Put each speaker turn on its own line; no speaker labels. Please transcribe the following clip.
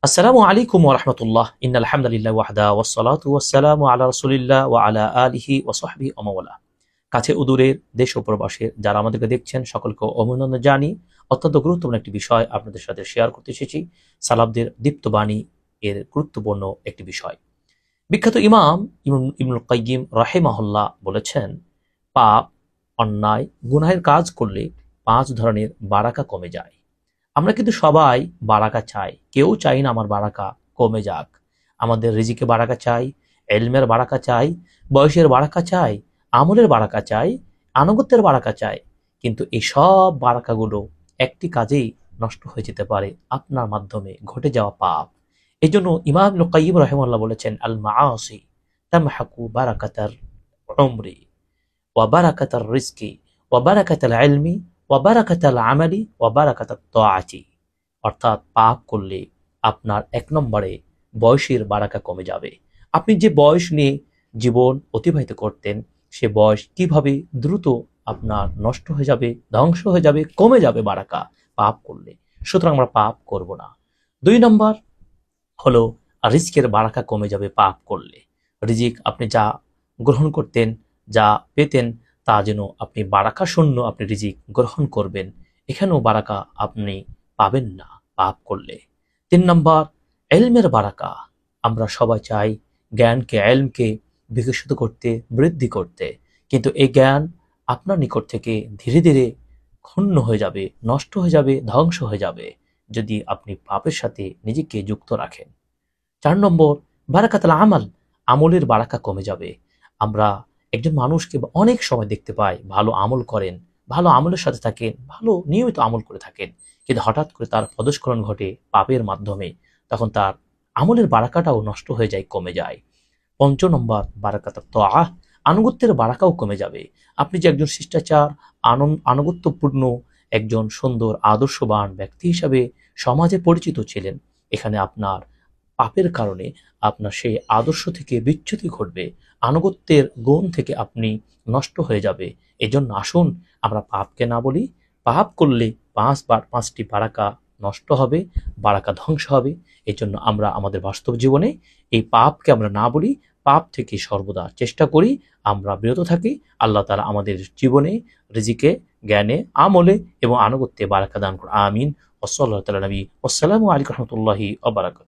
আসসালামু আলাইকুম ওয়া রাহমাতুল্লাহ। ইন্নাল হামদালিল্লাহি ওয়াহদা ওয়াসসালাতু ওয়াসসালামু আলা রাসূলিল্লাহ ওয়া আলা আলিহি ওয়া সাহবিহি ওয়া মাওয়ালা। কাছে ও দূরের দেশ ও প্রবাসের যারা আমাদেরকে দেখছেন সকলকে অভিনন্দন জানি। অত্যন্ত গুরুত্বপূর্ণ একটি বিষয় আপনাদের সাথে শেয়ার করতে এসেছি। সালাফদের দীপ্ত বাণী এর গুরুত্বপূর্ণ একটি বিষয়। বিখ্যাত ইমাম ইবনুল কাইয়িম রাহিমাহুল্লাহ বলেছেন, পাপ, অন্যায়, গুনাহের কাজ করলে 5 ধরনের বারাকা কমে যায়। আমরা কিন্তু সবাই বারাকা চাই, কেউ চাই না আমার বারাকা কমে যাক। আমাদের রিজিকে বারাকা চাই, এলমের বারাকা চাই, বয়সের বারাকা চাই, আমলের বারাকা চাই, আনুগত্যের বারাকা চাই। কিন্তু এই সব বারাকাগুলো একটি কাজেই নষ্ট হয়ে যেতে পারে, আপনার মাধ্যমে ঘটে যাওয়া পাপ। এই জন্য ইমাম ইবনুল কাইয়িম রাহিমাহুল্লাহ বলেছেন, আল মাআসি তামহাকু বারাকাতার উমরি ওয়া বারাকাতার রিজকি ওয়া বারাকাতাল ইলমি ওয়া বারাকাতাল আমালি ওয়া বারাকাতাত তাআতি। অর্থাৎ পাপ করলে আপনার 1 নম্বরে বয়সের বারাকা কমে যাবে। আপনি যে বয়স নিয়ে জীবন অতিবাহিত করতেন, সে বয়স কিভাবে দ্রুত আপনার নষ্ট হয়ে যাবে, ধ্বংস হয়ে যাবে, কমে যাবে বারাকা পাপ করলে। সুতরাং আমরা পাপ করব না। 2 নম্বর হলো রিজিকের বারাকা কমে যাবে পাপ করলে। রিজিক আপনি যা গ্রহণ করতেন, যা পেতেন, তা যেন আপনি বারাকা শূন্য আপনি রিজিক গ্রহণ করবেন, এখানেও বারাকা আপনি পাবেন না পাপ করলে। 3 নম্বর এলমের বারাকা। আমরা সবাই চাই জ্ঞানকে, এলমকে বিকশিত করতে, বৃদ্ধি করতে, কিন্তু এই জ্ঞান আপনার নিকট থেকে ধীরে ধীরে ক্ষুণ্ণ হয়ে যাবে, নষ্ট হয়ে যাবে, ধ্বংস হয়ে যাবে যদি আপনি পাপের সাথে নিজেকে যুক্ত রাখেন। 4 নম্বর বারাকাতুল আমাল। আমলের বারাকা কমে যাবে। আমরা একজন মানুষকে অনেক সময় দেখতে পাই ভালো আমল করেন, ভালো আমলের সাথে থাকেন, ভালো নিয়মিত আমল করে থাকেন, কিন্তু হঠাৎ করে তার পদস্খলন ঘটে পাপের মাধ্যমে, তখন তার আমলের বারাকাটাও নষ্ট হয়ে যায়, কমে যায়। 5 নম্বর বারাকাতুত তাআহ। আনুগত্যের বারাকাও কমে যাবে। আপনি যে একজন শিষ্টাচার, আনুগত্যপূর্ণ, একজন সুন্দর আদর্শবান ব্যক্তি হিসাবে সমাজে পরিচিত ছিলেন, এখানে আপনার পাপের কারণে আপনার সেই আদর্শ থেকে বিচ্যুতি ঘটবে, আনুগত্যের গুণ থেকে আপনি নষ্ট হয়ে যাবে। এজন্য আসুন আমরা পাপকে না বলি। পাপ করলে 5টি বারাকা নষ্ট হবে, বারাকা ধ্বংস হবে। এই জন্য আমরা আমাদের বাস্তব জীবনে এই পাপকে আমরা না বলি, পাপ থেকে সর্বদা চেষ্টা করি আমরা বিরত থাকি। আল্লাহ তাআলা আমাদের জীবনে, রিজিকে, জ্ঞানে, আমলে এবং আনুগত্যে বারাকা দান করুন। আমিন। ওয়া সাল্লাল্লাহু আলা নবী। আসসালামু আলাইকুম ওয়া রাহমাতুল্লাহি ওয়া বারাকাতুহু।